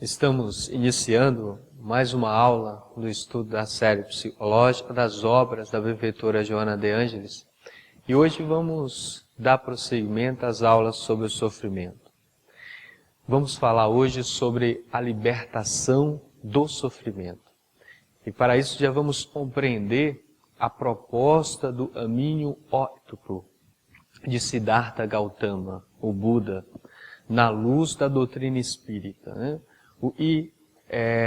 Estamos iniciando mais uma aula do estudo da série psicológica das obras da benfeitora Joana de Ângelis e hoje vamos dar prosseguimento às aulas sobre o sofrimento. Vamos falar hoje sobre a libertação do sofrimento e para isso já vamos compreender a proposta do caminho óptico de Siddhartha Gautama, o Buda, na luz da doutrina espírita, né?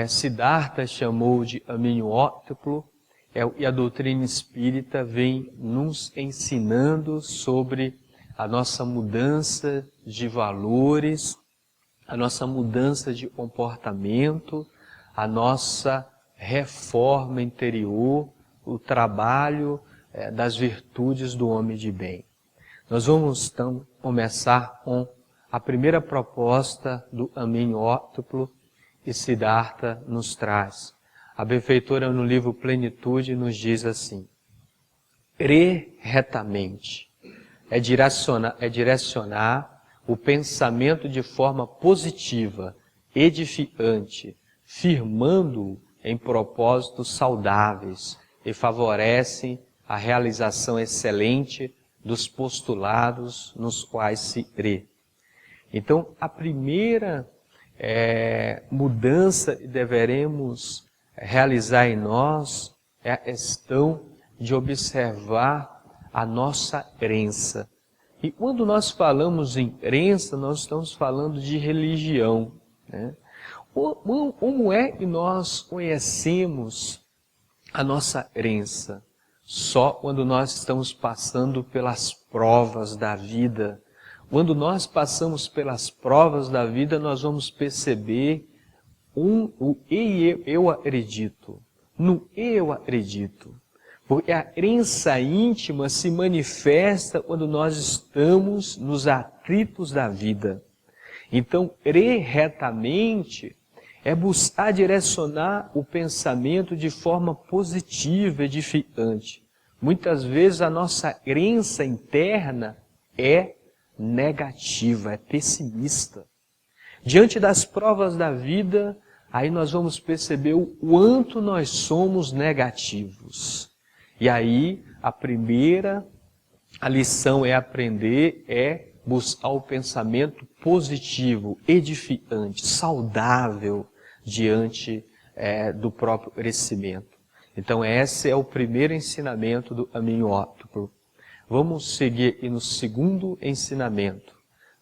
Siddhartha chamou de caminho óptico e a doutrina espírita vem nos ensinando sobre a nossa mudança de valores, a nossa mudança de comportamento, a nossa reforma interior, o trabalho das virtudes do homem de bem. Nós vamos então começar com a primeira proposta do caminho óptico que Siddhartha nos traz. A benfeitora no livro Plenitude nos diz assim: crer retamente é direcionar o pensamento de forma positiva, edificante, firmando-o em propósitos saudáveis e favorecem a realização excelente dos postulados nos quais se crê. Então, a primeira mudança que deveremos realizar em nós é a questão de observar a nossa crença. E quando nós falamos em crença, nós estamos falando de religião, né? Como é que nós conhecemos a nossa crença? Só quando nós estamos passando pelas provas da vida. Quando nós passamos pelas provas da vida, nós vamos perceber o eu acredito. No eu acredito. Porque a crença íntima se manifesta quando nós estamos nos atritos da vida. Então, crer retamente é buscar direcionar o pensamento de forma positiva, edificante. Muitas vezes a nossa crença interna é negativa, é pessimista. Diante das provas da vida, aí nós vamos perceber o quanto nós somos negativos. E aí, a lição é aprender, buscar o pensamento positivo, edificante, saudável, diante do próprio crescimento. Então esse é o primeiro ensinamento do caminho óptico. Vamos seguir aqui no segundo ensinamento.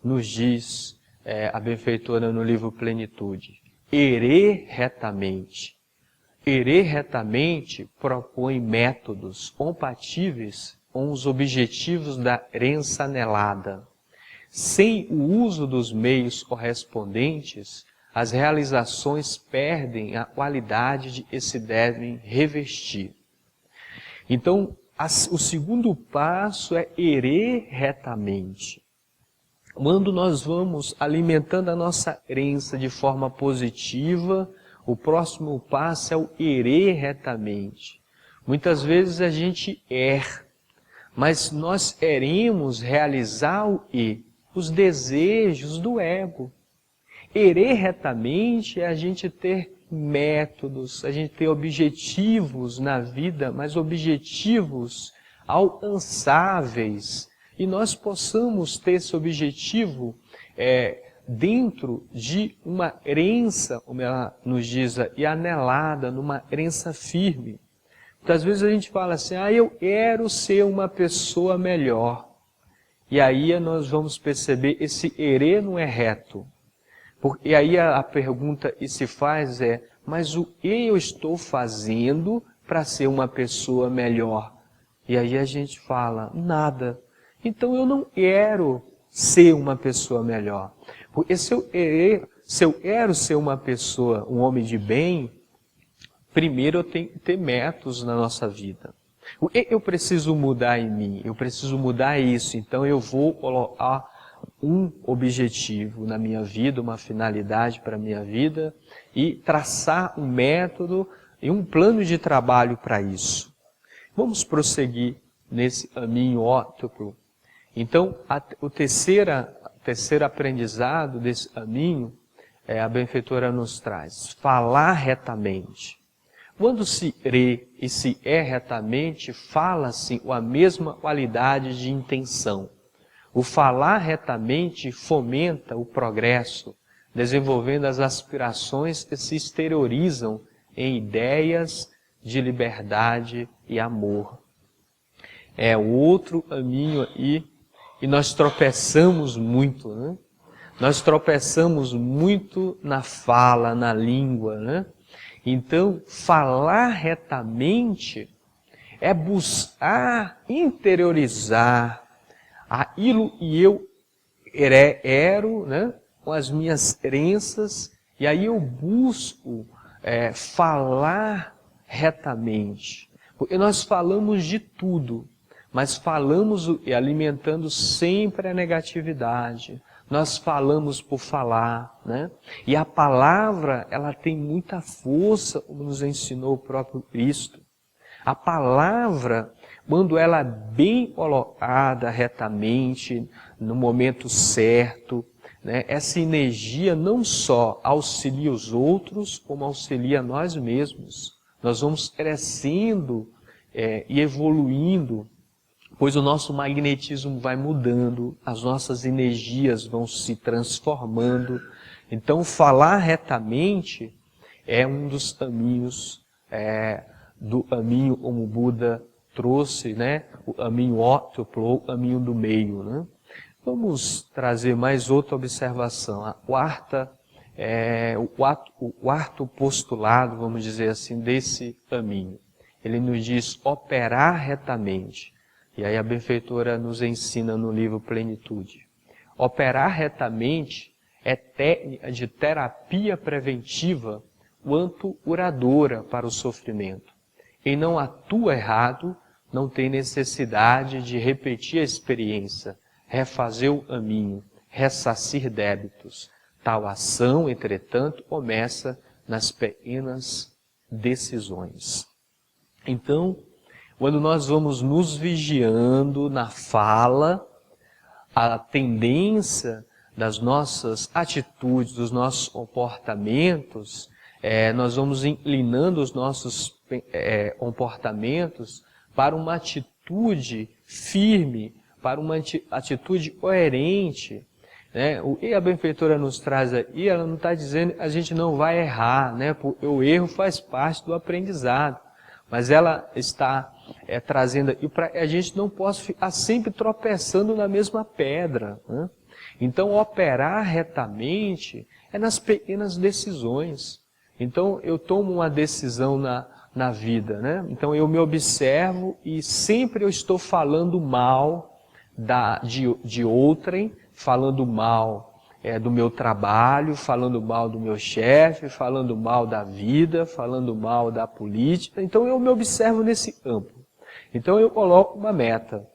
Nos diz a benfeitora no livro Plenitude: crer retamente. Crer retamente propõe métodos compatíveis com os objetivos da crença anelada. Sem o uso dos meios correspondentes, as realizações perdem a qualidade de que se devem revestir. Então, o segundo passo é crer retamente. Quando nós vamos alimentando a nossa crença de forma positiva, o próximo passo é o crer retamente. Muitas vezes a gente erra, mas nós queremos realizar os desejos do ego. Crer retamente é a gente ter métodos, a gente ter objetivos na vida, mas objetivos alcançáveis. E nós possamos ter esse objetivo dentro de uma crença, como ela nos diz, e anelada, numa crença firme. Muitas vezes a gente fala assim: eu quero ser uma pessoa melhor. E aí nós vamos perceber, esse querer não é reto. E aí a pergunta que se faz é: mas o que eu estou fazendo para ser uma pessoa melhor? E aí a gente fala: nada. Então eu não quero ser uma pessoa melhor. Porque se eu quero ser uma pessoa, um homem de bem, primeiro eu tenho que ter métodos na nossa vida. O que eu preciso mudar em mim? Eu preciso mudar isso. Então eu vou colocar um objetivo na minha vida, uma finalidade para a minha vida e traçar um método e um plano de trabalho para isso. Vamos prosseguir nesse caminho óptico. Então, o terceiro aprendizado desse caminho a benfeitora nos traz? Falar retamente. Quando se crê e se é retamente, fala-se com a mesma qualidade de intenção. O falar retamente fomenta o progresso, desenvolvendo as aspirações que se exteriorizam em ideias de liberdade e amor. É outro caminho aí, e nós tropeçamos muito, né? Nós tropeçamos muito na fala, na língua, né? Então, falar retamente é buscar interiorizar aquilo que eu ero, né? Com as minhas crenças, e aí eu busco falar retamente. Porque nós falamos de tudo, mas falamos alimentando sempre a negatividade. Nós falamos por falar, né? E a palavra, ela tem muita força, como nos ensinou o próprio Cristo. A palavra, quando ela é bem colocada retamente, no momento certo, né? Essa energia não só auxilia os outros, como auxilia nós mesmos. Nós vamos crescendo e evoluindo, pois o nosso magnetismo vai mudando, as nossas energias vão se transformando. Então, falar retamente é um dos caminhos, do caminho como o Buda trouxe, né? O caminho ótuplo, o caminho do meio, né? Vamos trazer mais outra observação. A quarta, o quarto postulado, vamos dizer assim, desse caminho. Ele nos diz operar retamente. E aí a benfeitora nos ensina no livro Plenitude. Operar retamente é técnica de terapia preventiva quanto curadora para o sofrimento. Quem não atua errado não tem necessidade de repetir a experiência, refazer o caminho, ressarcir débitos. Tal ação, entretanto, começa nas pequenas decisões. Então, quando nós vamos nos vigiando na fala, a tendência das nossas atitudes, dos nossos comportamentos, nós vamos inclinando os nossos comportamentos para uma atitude firme, para uma atitude coerente, né? O que a benfeitora nos traz aí, ela não está dizendo que a gente não vai errar, né? Porque o erro faz parte do aprendizado, mas ela está trazendo aqui para a gente não possa ficar sempre tropeçando na mesma pedra, né? Então, operar retamente é nas pequenas decisões. Então, eu tomo uma decisão na vida, né? Então, eu me observo e sempre eu estou falando mal de outrem, falando mal do meu trabalho, falando mal do meu chefe, falando mal da vida, falando mal da política. Então, eu me observo nesse campo. Então, eu coloco uma meta.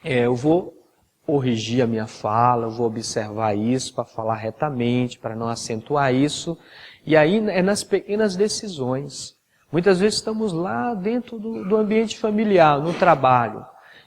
Eu vou corrigir a minha fala, eu vou observar isso para falar retamente, para não acentuar isso. E aí é nas pequenas decisões. Muitas vezes estamos lá dentro do ambiente familiar, no trabalho.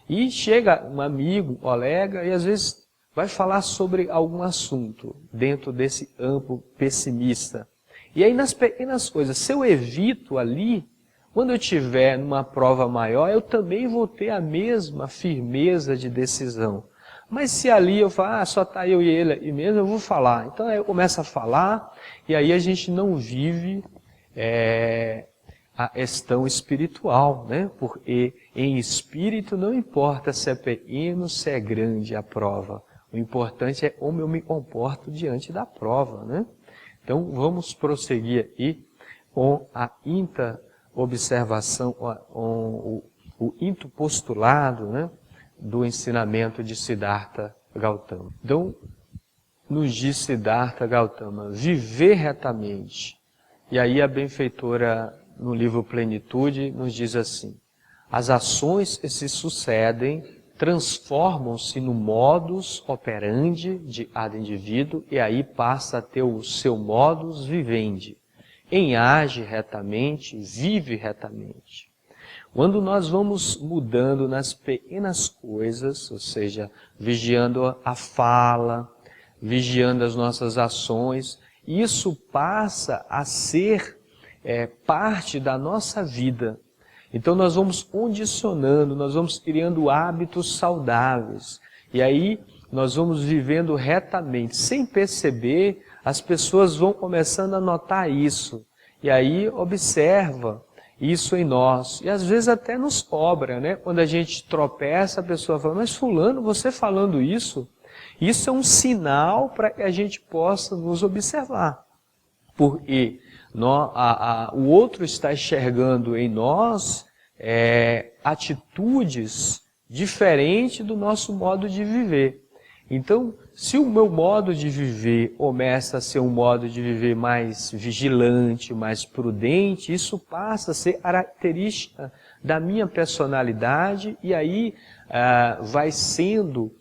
E chega um amigo, um colega, e às vezes vai falar sobre algum assunto dentro desse campo pessimista. E aí nas pequenas coisas, se eu evito ali, quando eu estiver numa prova maior, eu também vou ter a mesma firmeza de decisão. Mas se ali eu falo, só está eu e ele e mesmo, eu vou falar. Então eu começo a falar, e aí a gente não vive a questão espiritual, né? Porque em espírito não importa se é pequeno, se é grande a prova. O importante é como eu me comporto diante da prova, né? Então vamos prosseguir aí com a quinta observação, o quinto postulado, né, do ensinamento de Siddhartha Gautama. Então, nos diz Siddhartha Gautama, viver retamente. E aí a benfeitora, no livro Plenitude, nos diz assim, as ações que se sucedem transformam-se no modus operandi de cada indivíduo e aí passa a ter o seu modus vivendi. Quem age retamente, vive retamente. Quando nós vamos mudando nas pequenas coisas, ou seja, vigiando a fala, vigiando as nossas ações, isso passa a ser parte da nossa vida. Então nós vamos condicionando, nós vamos criando hábitos saudáveis. E aí nós vamos vivendo retamente. Sem perceber, as pessoas vão começando a notar isso. E aí observa isso em nós. E às vezes até nos cobra, né? Quando a gente tropeça, a pessoa fala, mas fulano, você falando isso? Isso é um sinal para que a gente possa nos observar. Porque o outro está enxergando em nós atitudes diferentes do nosso modo de viver. Então, se o meu modo de viver começa a ser um modo de viver mais vigilante, mais prudente, isso passa a ser característica da minha personalidade e aí vai sendo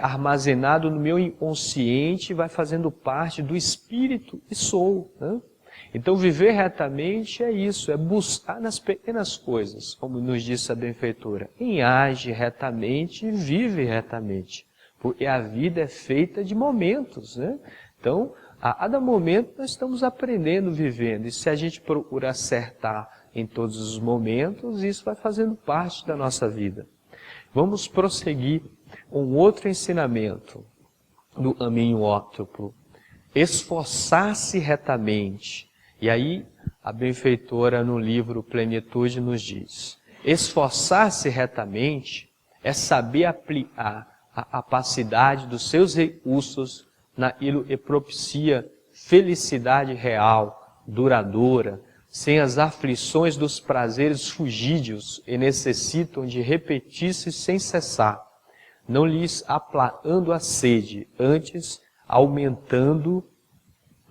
armazenado no meu inconsciente, vai fazendo parte do espírito que sou, né? Então, viver retamente é isso, é buscar nas pequenas coisas, como nos disse a benfeitora. Quem age retamente, vive retamente. Porque a vida é feita de momentos, né? Então, a cada momento nós estamos aprendendo, vivendo. E se a gente procura acertar em todos os momentos, isso vai fazendo parte da nossa vida. Vamos prosseguir com outro ensinamento do caminho óctuplo. Esforçar-se retamente. E aí, a benfeitora no livro Plenitude nos diz, esforçar-se retamente é saber aplicar a capacidade dos seus recursos naquilo que propicia felicidade real, duradoura, sem as aflições dos prazeres fugídios e necessitam de repetir-se sem cessar, não lhes aplacando a sede, antes aumentando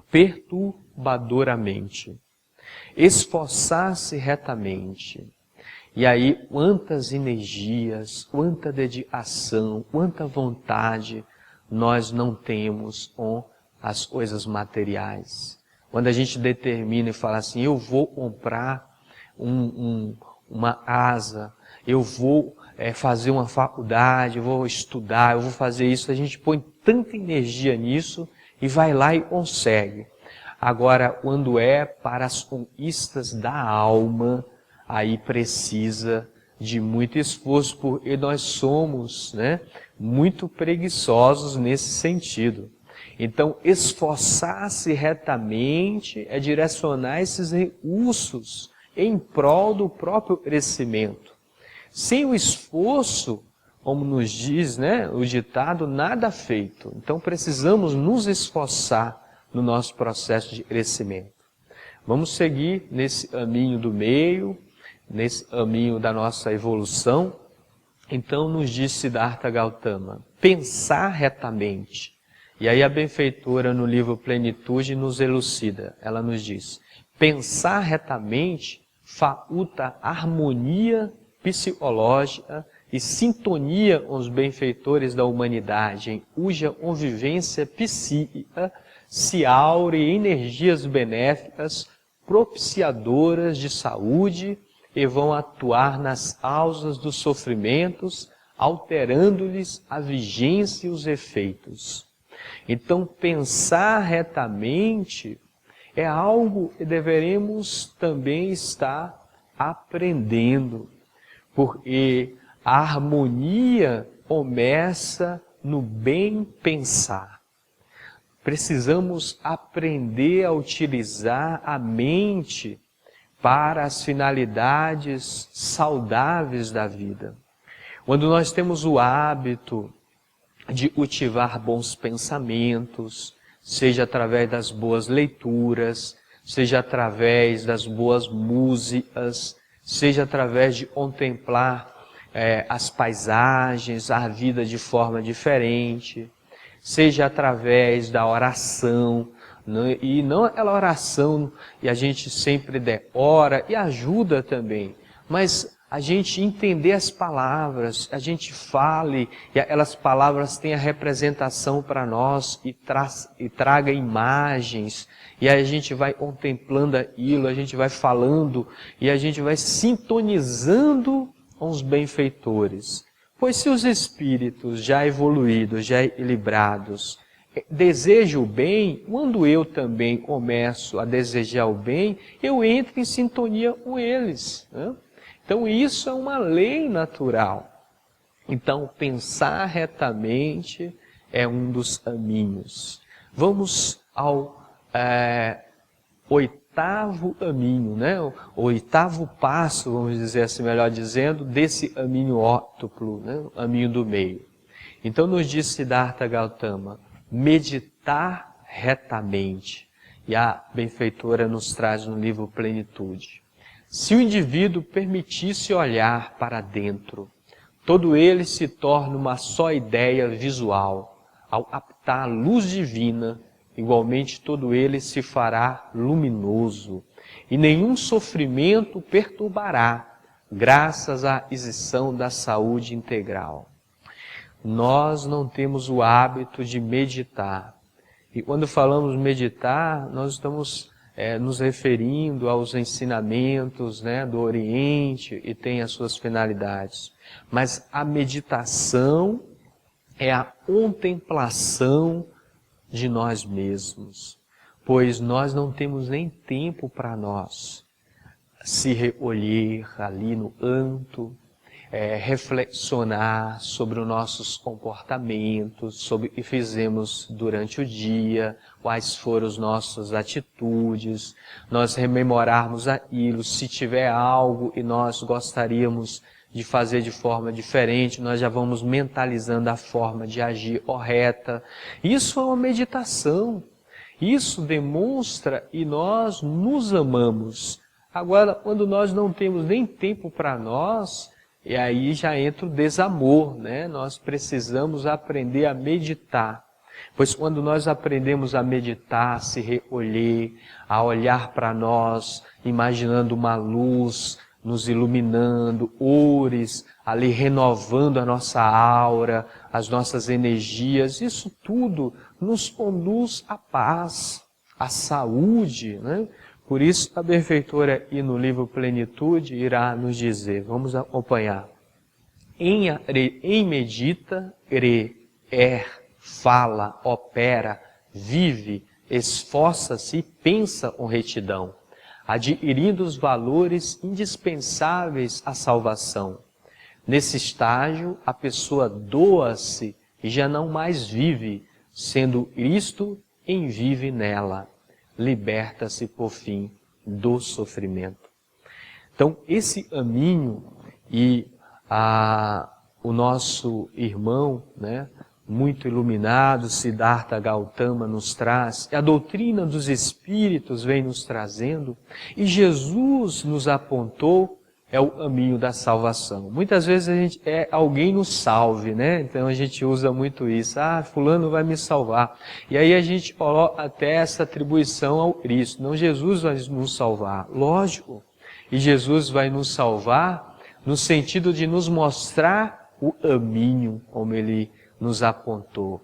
perturbadoramente. Esforçar-se retamente. E aí, quantas energias, quanta dedicação, quanta vontade nós não temos com as coisas materiais. Quando a gente determina e fala assim, eu vou comprar uma casa, eu vou fazer uma faculdade, eu vou estudar, eu vou fazer isso, a gente põe tanta energia nisso e vai lá e consegue. Agora, quando é para as conquistas da alma, aí precisa de muito esforço, porque nós somos, né, muito preguiçosos nesse sentido. Então, esforçar-se retamente é direcionar esses recursos em prol do próprio crescimento. Sem o esforço, como nos diz, né, o ditado, nada feito. Então, precisamos nos esforçar no nosso processo de crescimento. Vamos seguir nesse caminho do meio, nesse caminho da nossa evolução. Então nos diz Siddhartha Gautama, pensar retamente. E aí a benfeitora no livro Plenitude nos elucida, ela nos diz, pensar retamente faculta harmonia psicológica e sintonia com os benfeitores da humanidade, em cuja convivência psíquica se aure energias benéficas propiciadoras de saúde e vão atuar nas causas dos sofrimentos, alterando-lhes a vigência e os efeitos. Então, pensar retamente é algo que deveremos também estar aprendendo, porque a harmonia começa no bem pensar. Precisamos aprender a utilizar a mente para as finalidades saudáveis da vida. Quando nós temos o hábito de cultivar bons pensamentos, seja através das boas leituras, seja através das boas músicas, seja através de contemplar as paisagens, a vida de forma diferente, seja através da oração, né? E não aquela oração e a gente sempre decora e ajuda também, mas a gente entender as palavras, a gente fale e aquelas palavras tenham representação para nós e traga imagens, e aí a gente vai contemplando aquilo, a gente vai falando e a gente vai sintonizando com os benfeitores. Pois se os espíritos já evoluídos, já equilibrados, deseja o bem, quando eu também começo a desejar o bem, eu entro em sintonia com eles, né? Então isso é uma lei natural. Então pensar retamente é um dos caminhos. Vamos ao oitavo caminho, né? O oitavo passo, vamos dizer assim, melhor dizendo, desse caminho ótuplo, né? O caminho do meio. Então nos diz Siddhartha Gautama, meditar retamente. E a benfeitora nos traz no livro Plenitude. Se o indivíduo permitisse olhar para dentro, todo ele se torna uma só ideia visual. Ao captar a luz divina, igualmente todo ele se fará luminoso, e nenhum sofrimento perturbará, graças à aquisição da saúde integral. Nós não temos o hábito de meditar. E quando falamos meditar, nós estamos nos referindo aos ensinamentos, né, do Oriente, e tem as suas finalidades. Mas a meditação é a contemplação de nós mesmos, pois nós não temos nem tempo para nós se recolher ali no canto, reflexionar sobre os nossos comportamentos, sobre o que fizemos durante o dia, quais foram as nossas atitudes, nós rememorarmos aquilo, se tiver algo e nós gostaríamos de fazer de forma diferente, nós já vamos mentalizando a forma de agir correta. Isso é uma meditação. Isso demonstra e nós nos amamos. Agora, quando nós não temos nem tempo para nós, e aí já entra o desamor, né? Nós precisamos aprender a meditar. Pois quando nós aprendemos a meditar, a se recolher, a olhar para nós, imaginando uma luz nos iluminando, cores, ali renovando a nossa aura, as nossas energias, isso tudo nos conduz à paz, à saúde, né? Por isso a benfeitora e no livro Plenitude irá nos dizer, vamos acompanhar. Em medita, crê, fala, opera, vive, esforça-se e pensa com retidão, adquirindo os valores indispensáveis à salvação. Nesse estágio, a pessoa doa-se e já não mais vive, sendo Cristo quem vive nela. Liberta-se, por fim, do sofrimento. Então, esse caminho e o nosso irmão, né, muito iluminado, Siddhartha Gautama nos traz, a doutrina dos Espíritos vem nos trazendo, e Jesus nos apontou, é o caminho da salvação. Muitas vezes alguém nos salve, né? Então a gente usa muito isso, fulano vai me salvar. E aí a gente coloca até essa atribuição ao Cristo. Não, Jesus vai nos salvar, lógico. E Jesus vai nos salvar no sentido de nos mostrar o caminho, como Ele nos apontou.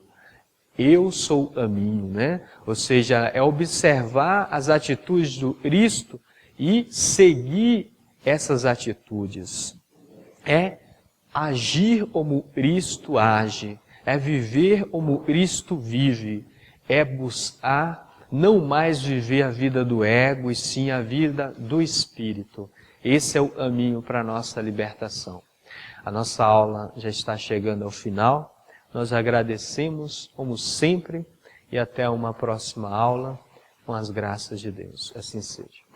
Eu sou o caminho, né? Ou seja, é observar as atitudes do Cristo e seguir essas atitudes. É agir como Cristo age, é viver como Cristo vive, é buscar não mais viver a vida do ego, e sim a vida do Espírito. Esse é o caminho para a nossa libertação. A nossa aula já está chegando ao final. Nós agradecemos, como sempre, e até uma próxima aula, com as graças de Deus. Assim seja.